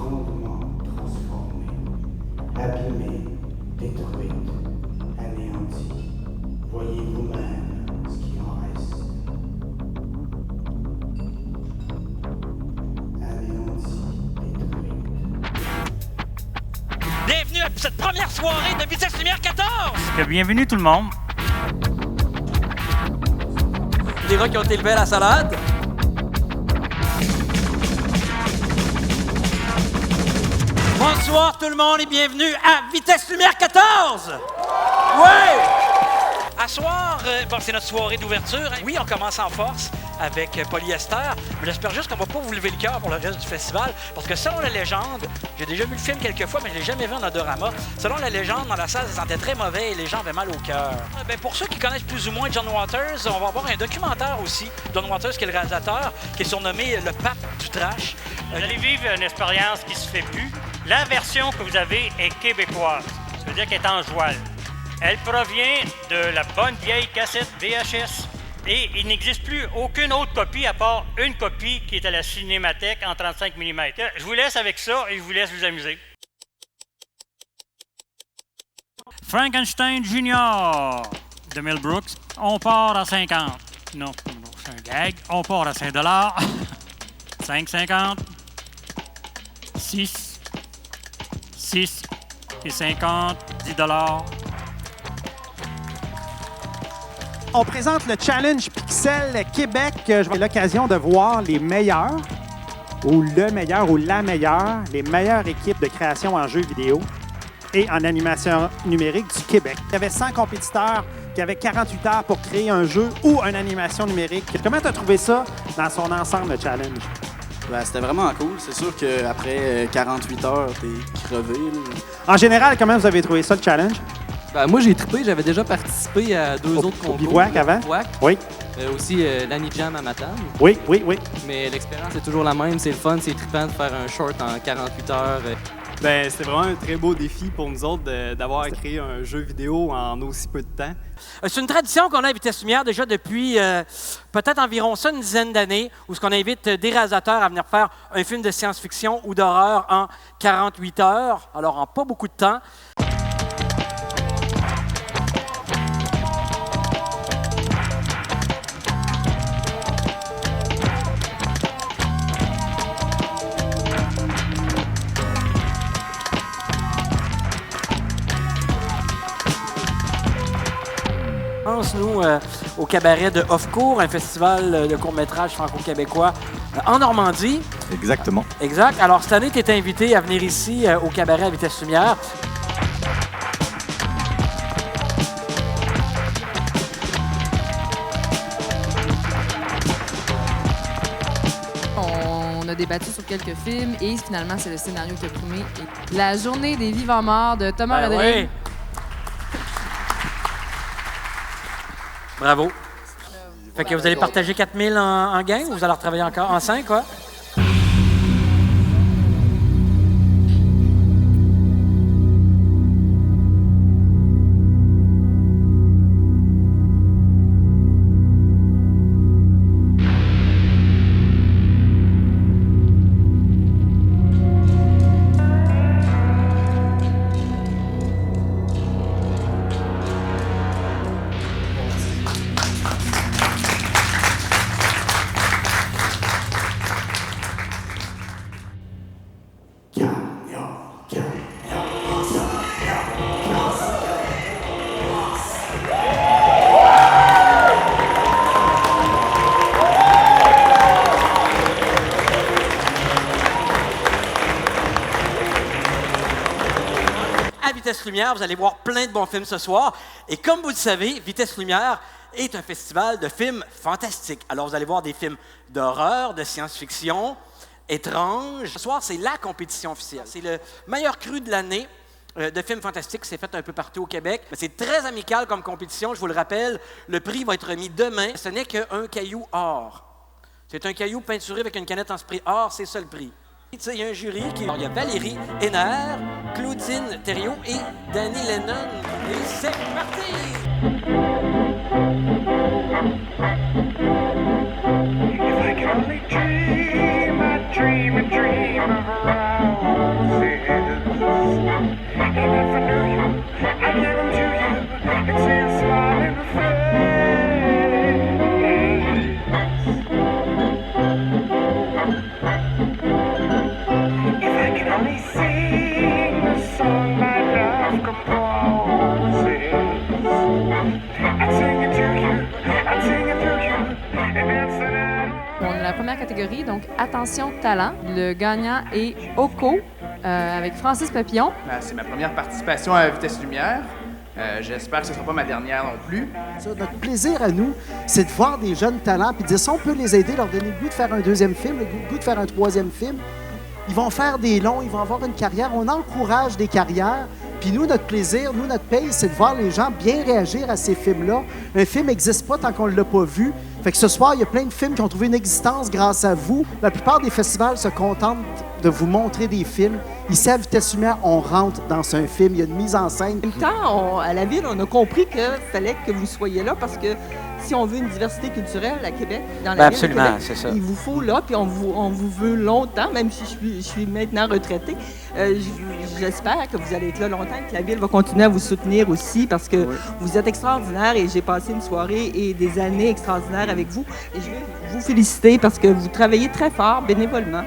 grandement transformée, abîmée, détruite, anéantie. Voyez vous-même ce qui en reste. Anéantie, détruite. Bienvenue à cette première soirée de Vitesse Lumière 14! Bienvenue tout le monde. Les rats qui ont élevé à la salade. Bonsoir tout le monde et bienvenue à Vitesse Lumière 14! Ouais! À soir, c'est notre soirée d'ouverture. Oui, on commence en force avec Polyester, mais j'espère juste qu'on va pas vous lever le cœur pour le reste du festival, parce que selon la légende, j'ai déjà vu le film quelques fois, mais je l'ai jamais vu en odorama. Selon la légende, dans la salle, ça sentait très mauvais et les gens avaient mal au cœur. Pour ceux qui connaissent plus ou moins John Waters, on va avoir un documentaire aussi. John Waters, qui est le réalisateur, qui est surnommé le pape du trash. Vous allez vivre une expérience qui se fait plus. La version que vous avez est québécoise. Ça veut dire qu'elle est en joual. Elle provient de la bonne vieille cassette VHS. Et il n'existe plus aucune autre copie à part une copie qui est à la Cinémathèque en 35 mm. Je vous laisse avec ça et je vous laisse vous amuser. Frankenstein Junior de Mel Brooks. On part à 50. Non, c'est un gag. On part à 5 $. 5,50. 6 et 50, 10 $. On présente le Challenge Pixel Québec. J'ai l'occasion de voir les meilleurs, ou le meilleur, ou la meilleure, les meilleures équipes de création en jeux vidéo et en animation numérique du Québec. Il y avait 100 compétiteurs qui avaient 48 heures pour créer un jeu ou une animation numérique. Comment tu as trouvé ça dans son ensemble, le challenge? Ben, c'était vraiment cool. C'est sûr qu'après 48 heures, t'es crevé. Là. En général, comment vous avez trouvé ça, le challenge? Ben, moi, j'ai trippé. J'avais déjà participé à deux autres concours. Bivouac avant? Bivouac. Oui. Aussi l'Annie Jam à Matane. Oui. Mais l'expérience est toujours la même. C'est le fun, c'est trippant de faire un short en 48 heures. Ben, c'était vraiment un très beau défi pour nous autres d'avoir à créer un jeu vidéo en aussi peu de temps. C'est une tradition qu'on a à Vitesse Lumière déjà depuis peut-être environ ça une dizaine d'années, où on invite des réalisateurs à venir faire un film de science-fiction ou d'horreur en 48 heures, alors en pas beaucoup de temps. Nous, au cabaret de Off-Court, un festival de court-métrage franco-québécois en Normandie. Exactement. Exact. Alors, cette année, tu es invité à venir ici au cabaret à Vitesse Lumière. On a débattu sur quelques films et finalement, c'est le scénario qui a primé. La journée des vivants morts de Thomas Rodrigue. Oui. Bravo. Fait que vous allez partager 4 000 en gang ou vous allez retravailler encore en 5, quoi? Vitesse Lumière, vous allez voir plein de bons films ce soir. Et comme vous le savez, Vitesse Lumière est un festival de films fantastiques. Alors, vous allez voir des films d'horreur, de science-fiction, étranges. Ce soir, c'est la compétition officielle. C'est le meilleur cru de l'année de films fantastiques. C'est fait un peu partout au Québec. C'est très amical comme compétition. Je vous le rappelle, le prix va être remis demain. Ce n'est qu'un caillou or. C'est un caillou peinturé avec une canette en spray or. C'est ça le prix. Il y a un jury qui... Alors, il y a Valérie Hénard, Claudine Thériault et Danny Lennon. Et c'est parti! If I could only dream, I'd dream a dream of a première catégorie, donc Attention Talent. Le gagnant est Oko, avec Francis Papillon. C'est ma première participation à Vitesse Lumière. J'espère que ce ne sera pas ma dernière non plus. Notre plaisir à nous, c'est de voir des jeunes talents puis de dire si on peut les aider, leur donner le goût de faire un deuxième film, le goût de faire un troisième film. Ils vont faire des longs, ils vont avoir une carrière. On encourage des carrières. Puis nous, notre plaisir, nous, notre paye, c'est de voir les gens bien réagir à ces films-là. Un film n'existe pas tant qu'on ne l'a pas vu. Fait que ce soir, il y a plein de films qui ont trouvé une existence grâce à vous. La plupart des festivals se contentent de vous montrer des films. Ici, à Vitesse Lumière, on rentre dans un film. Il y a une mise en scène. En même temps, à la Ville, on a compris qu'il fallait que vous soyez là parce que si on veut une diversité culturelle à Québec, dans la ville de Québec, c'est ça. il vous faut là, puis on vous veut longtemps, même si je suis maintenant retraitée. J'espère que vous allez être là longtemps, que la Ville va continuer à vous soutenir aussi parce que vous êtes extraordinaire et j'ai passé une soirée et des années extraordinaires avec vous. Et je veux vous féliciter parce que vous travaillez très fort bénévolement.